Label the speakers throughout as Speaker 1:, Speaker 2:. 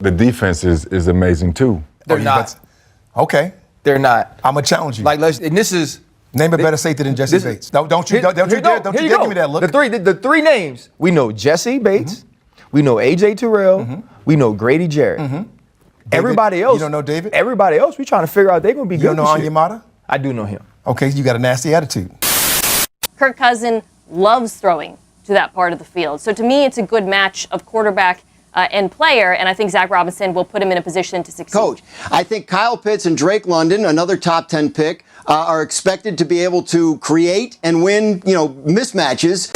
Speaker 1: The defense is amazing too.
Speaker 2: They're not.
Speaker 3: Okay.
Speaker 2: They're not.
Speaker 3: I'm gonna challenge you.
Speaker 2: And this is.
Speaker 3: Name a better safety than Jesse Bates. Don't you dare give me that look.
Speaker 2: The three names. We know Jesse Bates. We know AJ Terrell. We know Grady Jarrett. Everybody else.
Speaker 3: You don't know David?
Speaker 2: Everybody else, we trying to figure out they're going to be good.
Speaker 3: You don't know Onyemata?
Speaker 2: I do know him.
Speaker 3: Okay, you got a nasty attitude.
Speaker 4: Kirk Cousins loves throwing to that part of the field. So to me, it's a good match of quarterback and player, and I think Zach Robinson will put him in a position to succeed.
Speaker 5: Coach, I think Kyle Pitts and Drake London, another top 10 pick, are expected to be able to create and win, mismatches.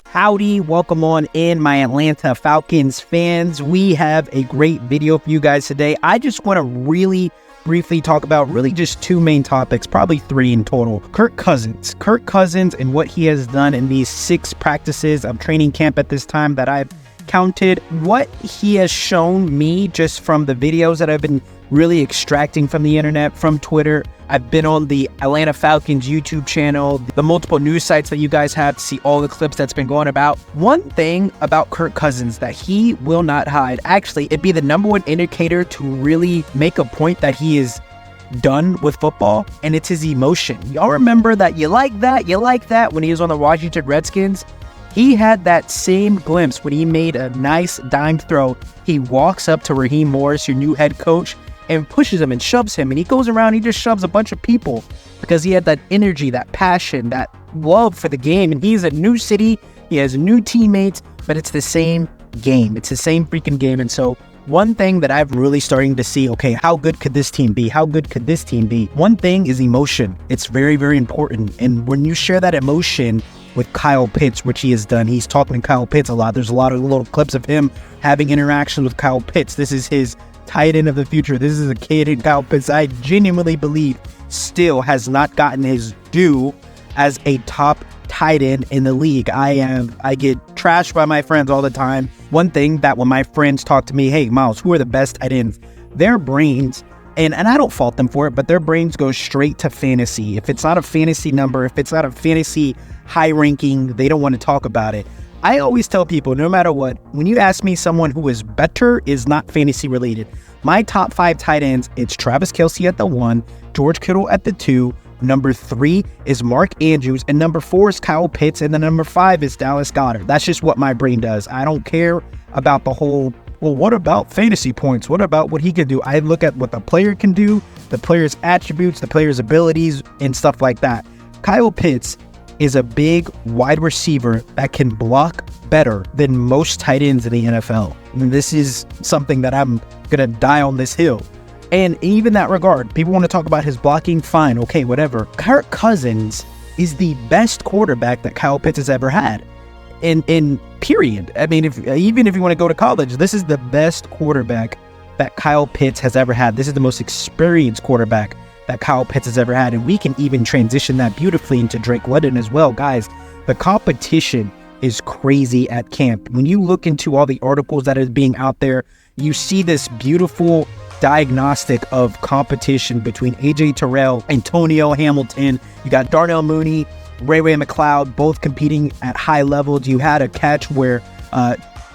Speaker 6: Howdy, welcome on in, my Atlanta Falcons fans. We have a great video for you guys today. I just want to really briefly talk about just two main topics, probably three in total. Kirk Cousins and what he has done in these 6 practices of training camp at this time that I've counted. What he has shown me just from the videos that I've been really extracting from the internet, from Twitter. I've been on the Atlanta Falcons YouTube channel, the multiple news sites that you guys have to see all the clips that's been going about. One thing about Kirk Cousins that he will not hide, actually, it'd be the #1 indicator to really make a point that he is done with football, and it's his emotion. Y'all remember that you like that when he was on the Washington Redskins? He had that same glimpse when he made a nice dime throw. He walks up to Raheem Morris, your new head coach, and pushes him and shoves him. And he goes around, he just shoves a bunch of people because he had that energy, that passion, that love for the game. And he's a new city, he has new teammates, but it's the same game. It's the same freaking game. And so one thing that I've really starting to see, okay, how good could this team be? How good could this team be? One thing is emotion. It's very, very important. And when you share that emotion with Kyle Pitts, which he has done, he's talking to Kyle Pitts a lot. There's a lot of little clips of him having interactions with Kyle Pitts. This is his tight end of the future. This is a kid in Kyle Pitts I genuinely believe still has not gotten his due as a top tight end in the league. I get trashed by my friends all the time. One thing that when my friends talk to me, hey, Miles, who are the best tight ends? Their brains, and I don't fault them for it, but their brains go straight to fantasy. If it's not a fantasy number, if it's not a fantasy high ranking, they don't want to talk about it. I always tell people, no matter what, when you ask me someone who is better is not fantasy related. My top 5 tight ends, it's Travis Kelce at the 1, George Kittle at the 2, number 3 is Mark Andrews, and number 4 is Kyle Pitts, and the number 5 is Dallas Goedert. That's just what my brain does. I don't care about the whole, well, what about fantasy points? What about what he can do? I look at what the player can do, the player's attributes, the player's abilities, and stuff like that. Kyle Pitts is a big wide receiver that can block better than most tight ends in the NFL. And this is something that I'm going to die on this hill. And even that regard, people want to talk about his blocking, fine, okay, whatever. Kirk Cousins is the best quarterback that Kyle Pitts has ever had. In period. I mean, even if you want to go to college, this is the best quarterback that Kyle Pitts has ever had. This is the most experienced quarterback that Kyle Pitts has ever had, and we can even transition that beautifully into Drake London as well. Guys, the competition is crazy at camp. When you look into all the articles that are being out there, you see this beautiful diagnostic of competition between AJ Terrell, Antonio Hamilton, you got Darnell Mooney, Ray McLeod, both competing at high levels. You had a catch where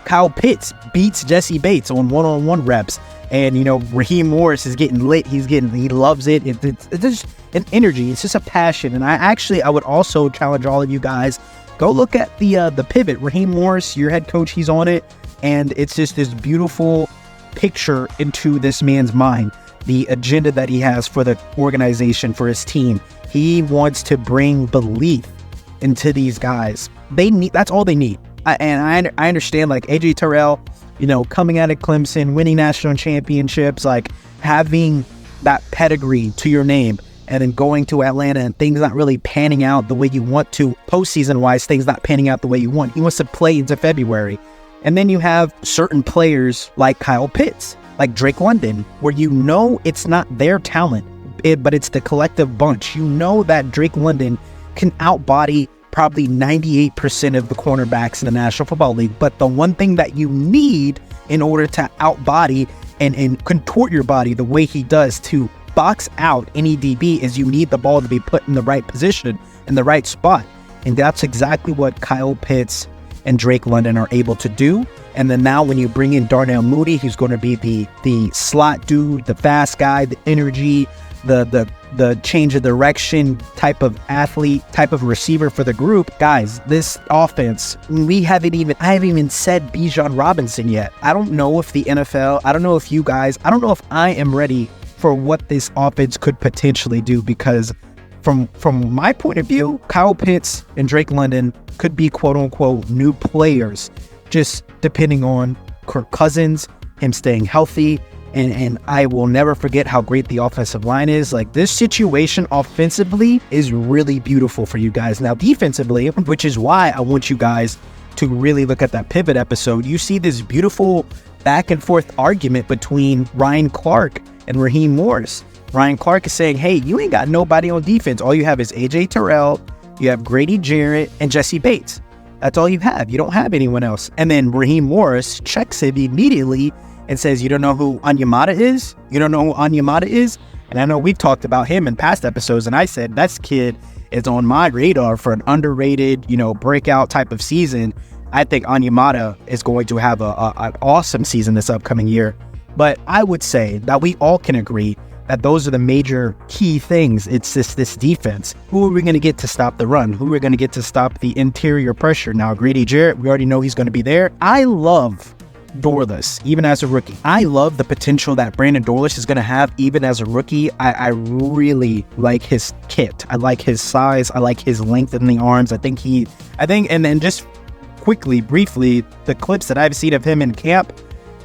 Speaker 6: Kyle Pitts beats Jesse Bates on one-on-one reps. And, Raheem Morris is getting lit. He loves it. It's just an energy. It's just a passion. And I would also challenge all of you guys, go look at the pivot. Raheem Morris, your head coach, he's on it. And it's just this beautiful picture into this man's mind, the agenda that he has for the organization, for his team. He wants to bring belief into these guys. That's all they need. I understand, like AJ Terrell, coming out of Clemson, winning national championships, like having that pedigree to your name, and then going to Atlanta and things not really panning out the way you want to, postseason-wise, things not panning out the way you want. He wants to play into February. And then you have certain players like Kyle Pitts, like Drake London, where it's not their talent, but it's the collective bunch. That Drake London can outbody probably 98% of the cornerbacks in the National Football League. But the one thing that you need in order to outbody and contort your body the way he does to box out any DB is you need the ball to be put in the right position, in the right spot. And that's exactly what Kyle Pitts and Drake London are able to do. And then now when you bring in Darnell Mooney, who's going to be the slot dude, the fast guy, the energy, the change of direction type of athlete, type of receiver for the group. Guys, this offense, I haven't even said Bijan Robinson yet. I don't know if the NFL, I don't know if you guys, I don't know if I am ready for what this offense could potentially do, because from my point of view, Kyle Pitts and Drake London could be quote unquote new players, just depending on Kirk Cousins, him staying healthy. And I will never forget how great the offensive line is. Like, this situation offensively is really beautiful for you guys. Now, defensively, which is why I want you guys to really look at that pivot episode, you see this beautiful back and forth argument between Ryan Clark and Raheem Morris. Ryan Clark is saying, hey, you ain't got nobody on defense. All you have is AJ Terrell, you have Grady Jarrett, and Jesse Bates. That's all you have. You don't have anyone else. And then Raheem Morris checks him immediately and says, you don't know who Onyemata is? You don't know who Onyemata is? And I know we've talked about him in past episodes, and I said, that kid is on my radar for an underrated, breakout type of season. I think Onyemata is going to have an awesome season this upcoming year. But I would say that we all can agree that those are the major key things. It's this defense. Who are we going to get to stop the run? Who are we going to get to stop the interior pressure? Now, Grady Jarrett, we already know he's going to be there. I love Dorless, even as a rookie. I love the potential that Brandon Dorless is going to have even as a rookie. I really like his kit. I like his size. I like his length in the arms. And then just quickly, briefly, the clips that I've seen of him in camp,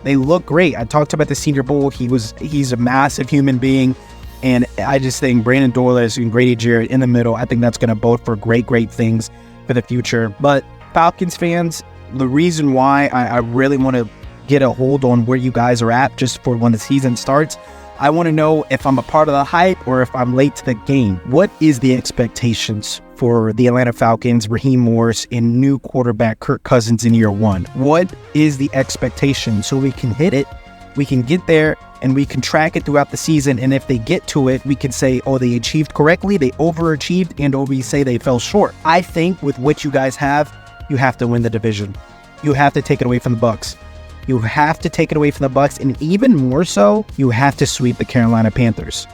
Speaker 6: they look great. I talked about the Senior Bowl. He's a massive human being. And I just think Brandon Dorless and Grady Jarrett in the middle, I think that's going to bode for great things for the future. But Falcons fans, the reason why I really want to get a hold on where you guys are at just for when the season starts, I want to know if I'm a part of the hype or if I'm late to the game. What is the expectations for the Atlanta Falcons, Raheem Morris, and new quarterback Kirk Cousins in year one? What is the expectation so we can hit it, we can get there, and we can track it throughout the season? And if they get to it, we can say, oh, they achieved correctly, they overachieved, and or we say they fell short. I think with what you guys have, you have to win the division. You have to take it away from the Bucs. You have to take it away from the Bucs, and even more so, you have to sweep the Carolina Panthers.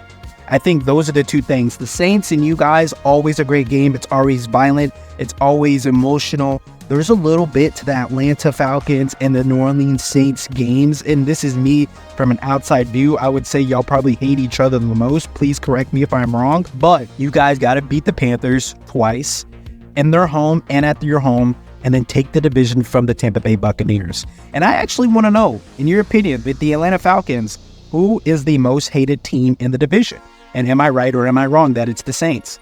Speaker 6: I think those are the two things. The Saints and you guys, always a great game. It's always violent. It's always emotional. There's a little bit to the Atlanta Falcons and the New Orleans Saints games, and this is me from an outside view. I would say y'all probably hate each other the most. Please correct me if I'm wrong, but you guys got to beat the Panthers twice in their home and at your home, and then take the division from the Tampa Bay Buccaneers. And I actually want to know, in your opinion, with the Atlanta Falcons, who is the most hated team in the division? And am I right or am I wrong that it's the Saints?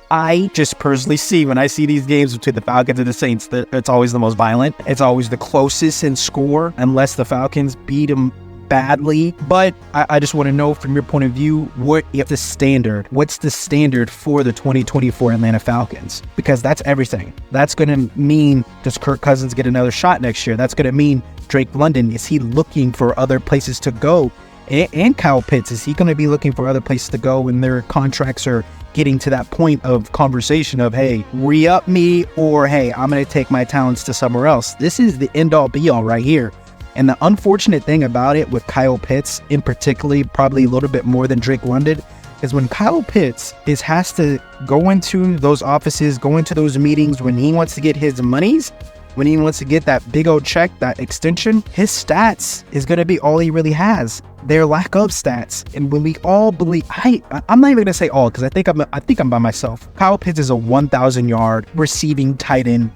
Speaker 6: I just personally see, when I see these games between the Falcons and the Saints, that it's always the most violent. It's always the closest in score, unless the Falcons beat them badly. But I just want to know, from your point of view, what's the standard for the 2024 Atlanta Falcons? Because that's everything. That's going to mean, does Kirk Cousins get another shot next year? That's going to mean Drake London, is he looking for other places to go? And Kyle Pitts, is he going to be looking for other places to go when their contracts are getting to that point of conversation of, hey, re-up me, or hey, I'm going to take my talents to somewhere else? This is the end-all be-all right here. And the unfortunate thing about it with Kyle Pitts, in particular, probably a little bit more than Drake London, is when Kyle Pitts has to go into those offices, go into those meetings, when he wants to get his monies, when he wants to get that big old check, that extension, his stats is going to be all he really has. Their lack of stats. And when we all believe, I'm not even going to say all, because I think I'm by myself. Kyle Pitts is a 1,000-yard receiving tight end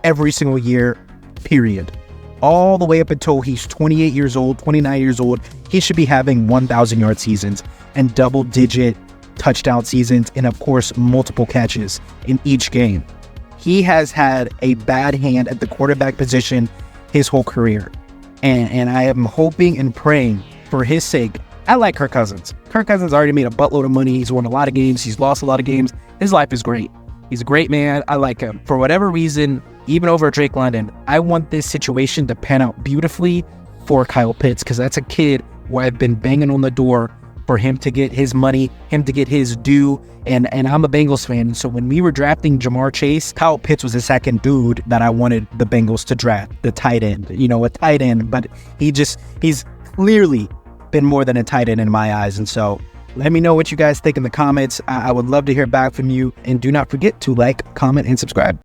Speaker 6: every single year, period. All the way up until he's 28 years old, 29 years old, he should be having 1,000-yard seasons and double-digit touchdown seasons, and of course, multiple catches in each game. He has had a bad hand at the quarterback position his whole career. And I am hoping and praying for his sake. I like Kirk Cousins. Kirk Cousins already made a buttload of money. He's won a lot of games. He's lost a lot of games. His life is great. He's a great man. I like him. For whatever reason, even over Drake London, I want this situation to pan out beautifully for Kyle Pitts, because that's a kid who I've been banging on the door for him to get his money, him to get his due. And I'm a Bengals fan. So when we were drafting Jamar Chase, Kyle Pitts was the second dude that I wanted the Bengals to draft, the tight end, a tight end. But he's clearly been more than a tight end in my eyes. And so let me know what you guys think in the comments. I would love to hear back from you. And do not forget to like, comment, and subscribe.